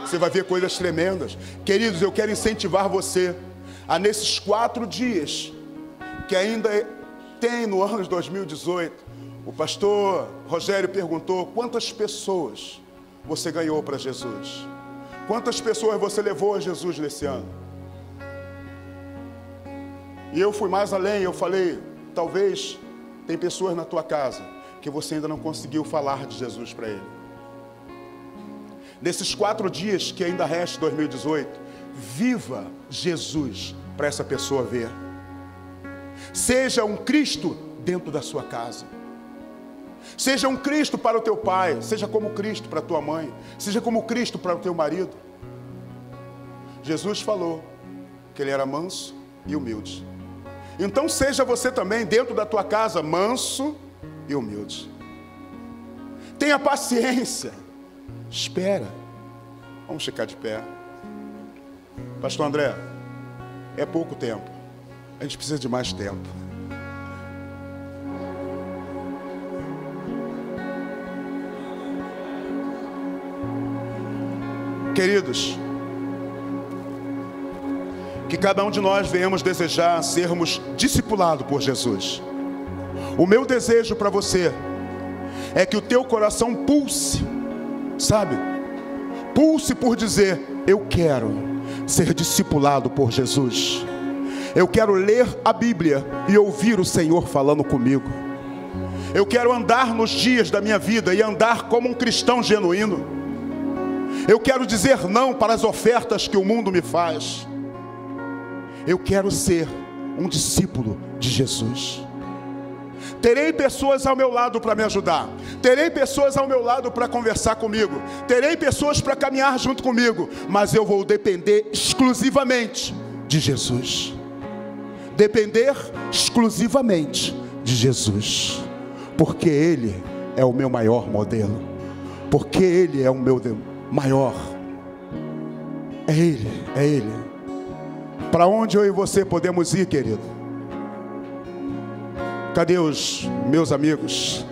Você vai ver coisas tremendas. Queridos, eu quero incentivar você a, nesses 4 dias que ainda tem no ano de 2018, o pastor Rogério perguntou quantas pessoas você ganhou para Jesus? Quantas pessoas você levou a Jesus nesse ano? E eu fui mais além, eu falei, talvez tem pessoas na tua casa que você ainda não conseguiu falar de Jesus para ele. Nesses 4 dias que ainda resta 2018, viva Jesus para essa pessoa ver. Seja um Cristo dentro da sua casa. Seja um Cristo para o teu pai, seja como Cristo para a tua mãe, seja como Cristo para o teu marido. Jesus falou que ele era manso e humilde. Então seja você também dentro da tua casa manso e humilde. Tenha paciência. Espera. Vamos ficar de pé. Pastor André, é pouco tempo. A gente precisa de mais tempo. Queridos, que cada um de nós venhamos desejar sermos discipulados por Jesus. O meu desejo para você é que o teu coração pulse, sabe? Pulse por dizer, eu quero ser discipulado por Jesus. Eu quero ler a Bíblia e ouvir o Senhor falando comigo. Eu quero andar nos dias da minha vida e andar como um cristão genuíno. Eu quero dizer não para as ofertas que o mundo me faz. Eu quero ser um discípulo de Jesus. Terei pessoas ao meu lado para me ajudar. Terei pessoas ao meu lado para conversar comigo. Terei pessoas para caminhar junto comigo. Mas eu vou depender exclusivamente de Jesus. Depender exclusivamente de Jesus. Porque Ele é o meu maior modelo. Porque Ele é o meu maior. É Ele, é Ele. Para onde eu e você podemos ir, querido? Cadê os meus amigos?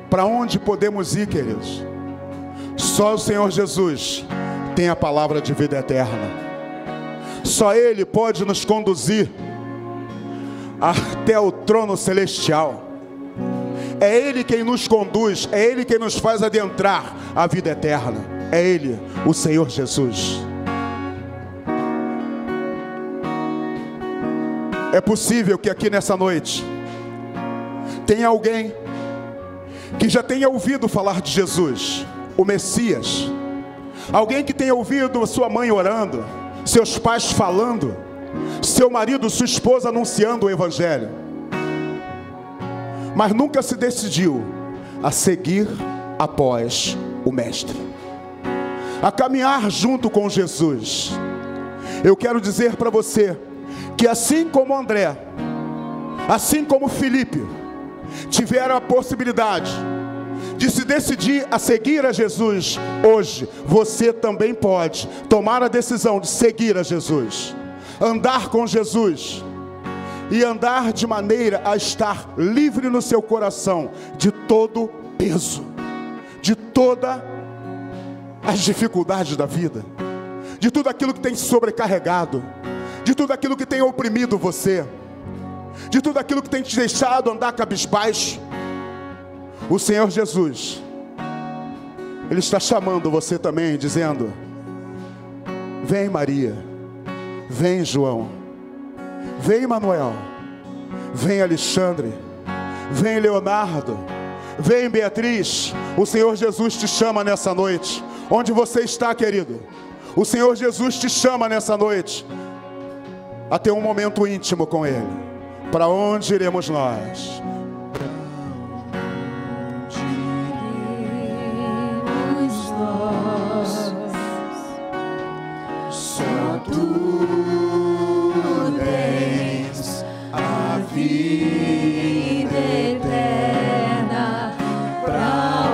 Para onde podemos ir, queridos? Só o Senhor Jesus tem a palavra de vida eterna. Só Ele pode nos conduzir até o trono celestial. É Ele quem nos conduz, é Ele quem nos faz adentrar a vida eterna. É Ele, o Senhor Jesus. É possível que aqui nessa noite tenha alguém que já tenha ouvido falar de Jesus, o Messias. Alguém que tenha ouvido sua mãe orando, seus pais falando, seu marido, sua esposa anunciando o Evangelho, mas nunca se decidiu a seguir após o Mestre, a caminhar junto com Jesus. Eu quero dizer para você que assim como André, assim como Filipe, tiveram a possibilidade de se decidir a seguir a Jesus, hoje você também pode tomar a decisão de seguir a Jesus, andar com Jesus e andar de maneira a estar livre no seu coração de todo peso, de todas as dificuldades da vida, de tudo aquilo que tem sobrecarregado, de tudo aquilo que tem oprimido você, de tudo aquilo que tem te deixado andar cabisbaixo. O Senhor Jesus, Ele está chamando você também, dizendo: vem Maria, vem João, vem Manuel, vem Alexandre, vem Leonardo, vem Beatriz. O Senhor Jesus te chama nessa noite. Onde você está, querido? O Senhor Jesus te chama nessa noite a ter um momento íntimo com Ele. Para onde iremos nós? Só Tu tens a vida eterna. Para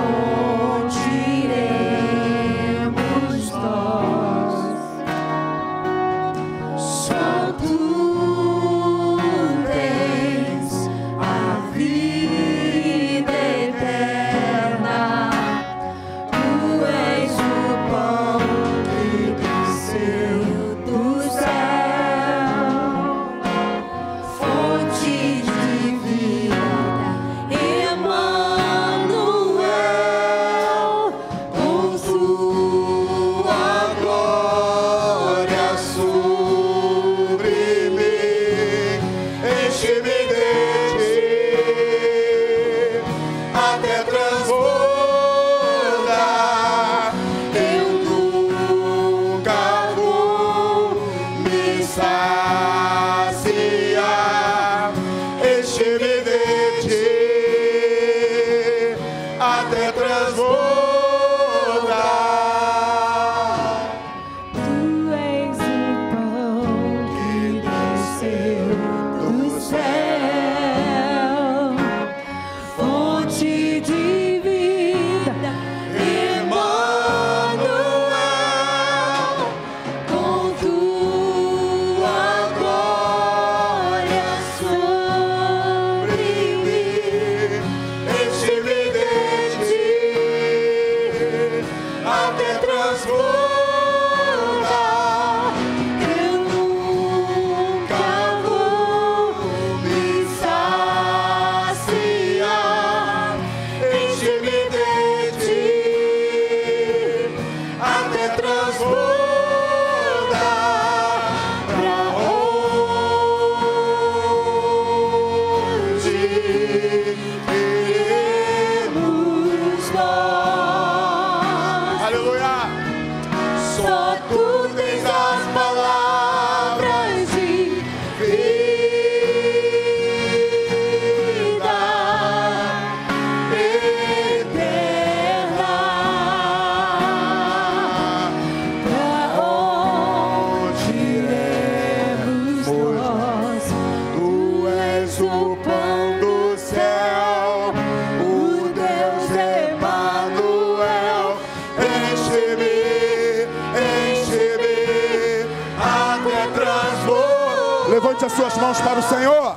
Levante as suas mãos para o Senhor.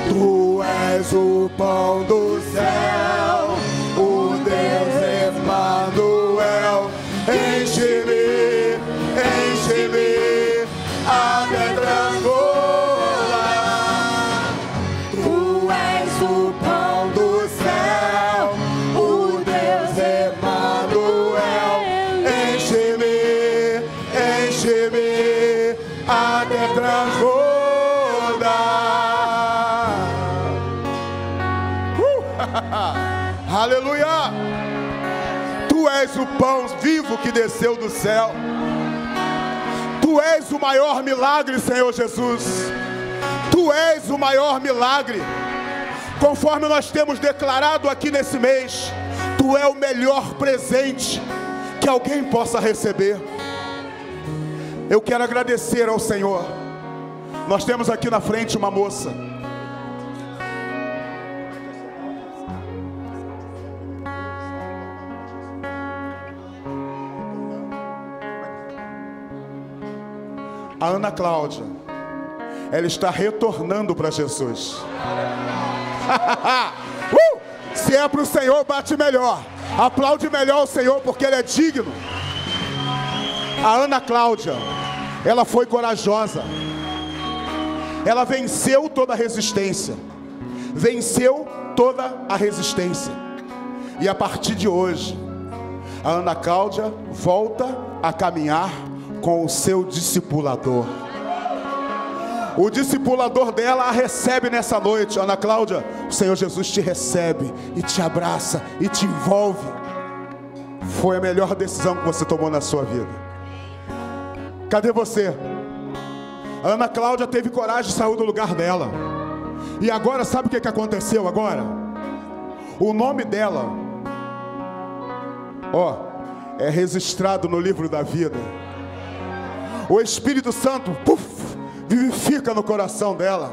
Tu és o pão do céu, o Deus Emanuel. Enche-me, enche-me, até transbordar. Tu és o pão do céu, o Deus Emanuel. Enche-me, enche-me, até transbordar. Aleluia! Tu és o pão vivo que desceu do céu. Tu és o maior milagre, Senhor Jesus. Tu és o maior milagre. Conforme nós temos declarado aqui nesse mês, Tu é o melhor presente que alguém possa receber. Eu quero agradecer ao Senhor. Nós temos aqui na frente uma moça. A Ana Cláudia, ela está retornando para Jesus. Se é para o Senhor, bate melhor. Aplaude melhor o Senhor, porque Ele é digno. A Ana Cláudia, ela foi corajosa. Ela venceu toda a resistência. Venceu toda a resistência. E a partir de hoje, a Ana Cláudia volta a caminhar com o seu discipulador. O discipulador dela a recebe nessa noite. Ana Cláudia, o Senhor Jesus te recebe e te abraça e te envolve. Foi a melhor decisão que você tomou na sua vida. Cadê você? A Ana Cláudia teve coragem de sair do lugar dela. E agora, sabe o que aconteceu agora? O nome dela, é registrado no livro da vida. O Espírito Santo, vivifica no coração dela.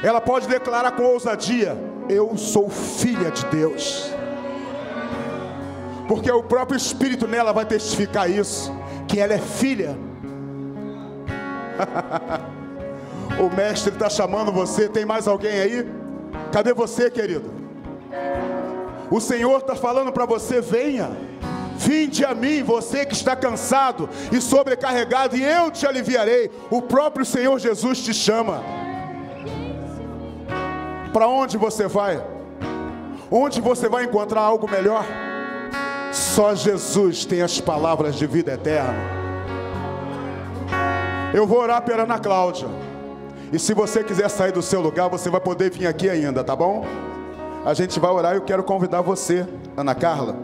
Ela pode declarar com ousadia: eu sou filha de Deus. Porque o próprio Espírito nela vai testificar isso, que ela é filha. O Mestre está chamando você. Tem mais alguém aí? Cadê você, querido? O Senhor está falando para você: venha. Vinde a mim, você que está cansado e sobrecarregado, e eu te aliviarei. O próprio Senhor Jesus te chama. Para onde você vai? Onde você vai encontrar algo melhor? Só Jesus tem as palavras de vida eterna. Eu vou orar pela Ana Cláudia. E se você quiser sair do seu lugar, você vai poder vir aqui ainda, tá bom? A gente vai orar e eu quero convidar você, Ana Carla,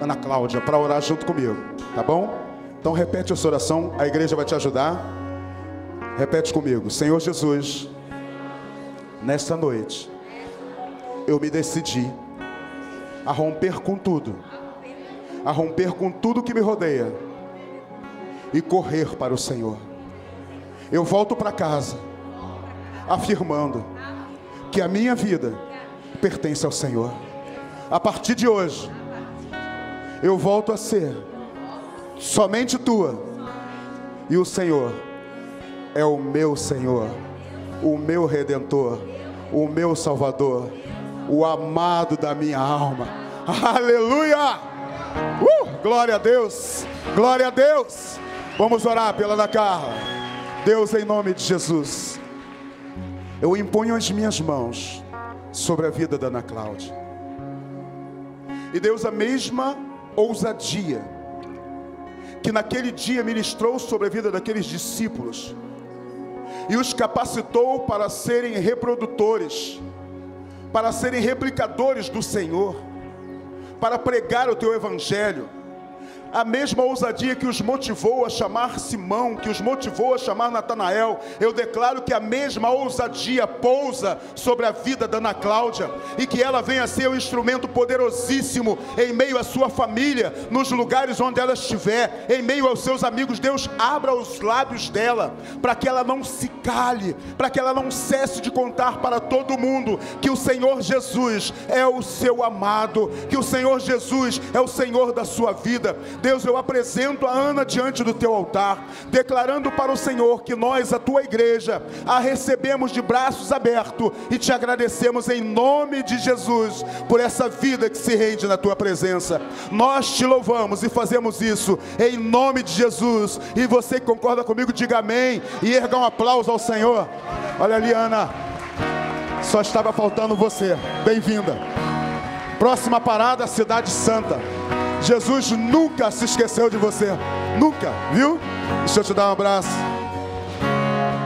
Ana Cláudia, para orar junto comigo, tá bom? Então repete essa oração, a igreja vai te ajudar. Repete comigo: Senhor Jesus, nesta noite eu me decidi a romper com tudo, a romper com tudo que me rodeia e correr para o Senhor. Eu volto para casa afirmando que a minha vida pertence ao Senhor. A partir de hoje eu volto a ser somente tua, e o Senhor é o meu Senhor, o meu Redentor, o meu Salvador, o amado da minha alma. Aleluia! Glória a Deus, glória a Deus. Vamos orar pela Ana Carla. Deus, em nome de Jesus, eu imponho as minhas mãos sobre a vida da Ana Cláudia. E Deus, a mesma ousadia que naquele dia ministrou sobre a vida daqueles discípulos e os capacitou para serem reprodutores, para serem replicadores do Senhor, para pregar o teu evangelho, a mesma ousadia que os motivou a chamar Simão, que os motivou a chamar Natanael, eu declaro que a mesma ousadia pousa sobre a vida da Ana Cláudia, e que ela venha a ser um instrumento poderosíssimo em meio à sua família, nos lugares onde ela estiver, em meio aos seus amigos. Deus, abra os lábios dela, para que ela não se cale, para que ela não cesse de contar para todo mundo que o Senhor Jesus é o seu amado, que o Senhor Jesus é o Senhor da sua vida. Deus, eu apresento a Ana diante do teu altar, declarando para o Senhor que nós, a tua igreja, a recebemos de braços abertos e te agradecemos em nome de Jesus por essa vida que se rende na tua presença. Nós te louvamos e fazemos isso em nome de Jesus. E você que concorda comigo, diga amém e erga um aplauso ao Senhor. Olha ali, Ana, só estava faltando você. Bem-vinda. Próxima parada, Cidade Santa. Jesus nunca se esqueceu de você. Nunca, viu? Deixa eu te dar um abraço.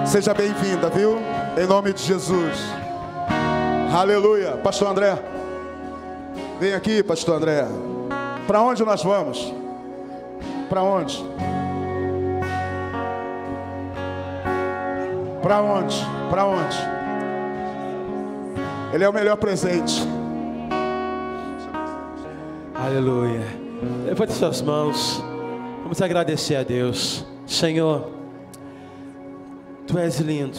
Seja bem-vinda, viu? Em nome de Jesus. Aleluia. Pastor André, vem aqui, Pastor André. Para onde nós vamos? Para onde? Para onde? Para onde? Ele é o melhor presente. Aleluia. Levante suas mãos. Vamos agradecer a Deus. Senhor, Tu és lindo.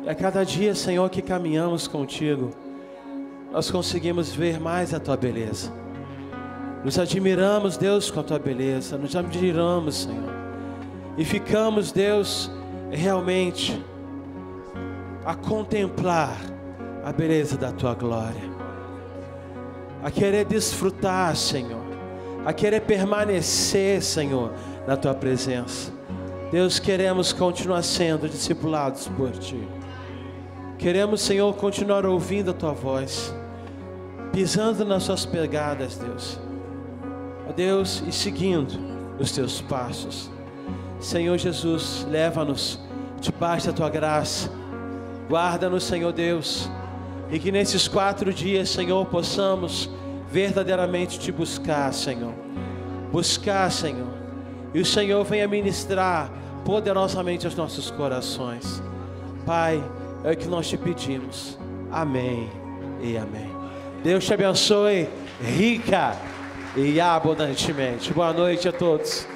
E a cada dia, Senhor, que caminhamos contigo, nós conseguimos ver mais a Tua beleza. Nos admiramos, Deus, com a Tua beleza. Nos admiramos, Senhor. E ficamos, Deus, realmente a contemplar a beleza da Tua glória, a querer desfrutar, Senhor, a querer permanecer, Senhor, na Tua presença. Deus, queremos continuar sendo discipulados por Ti. Queremos, Senhor, continuar ouvindo a Tua voz, pisando nas Suas pegadas, Deus. Ó Deus, e seguindo os Teus passos. Senhor Jesus, leva-nos debaixo da Tua graça. Guarda-nos, Senhor Deus. E que nesses 4 dias, Senhor, possamos verdadeiramente Te buscar, Senhor. Buscar, Senhor. E o Senhor venha ministrar poderosamente aos nossos corações. Pai, é o que nós Te pedimos. Amém e amém. Deus te abençoe rica e abundantemente. Boa noite a todos.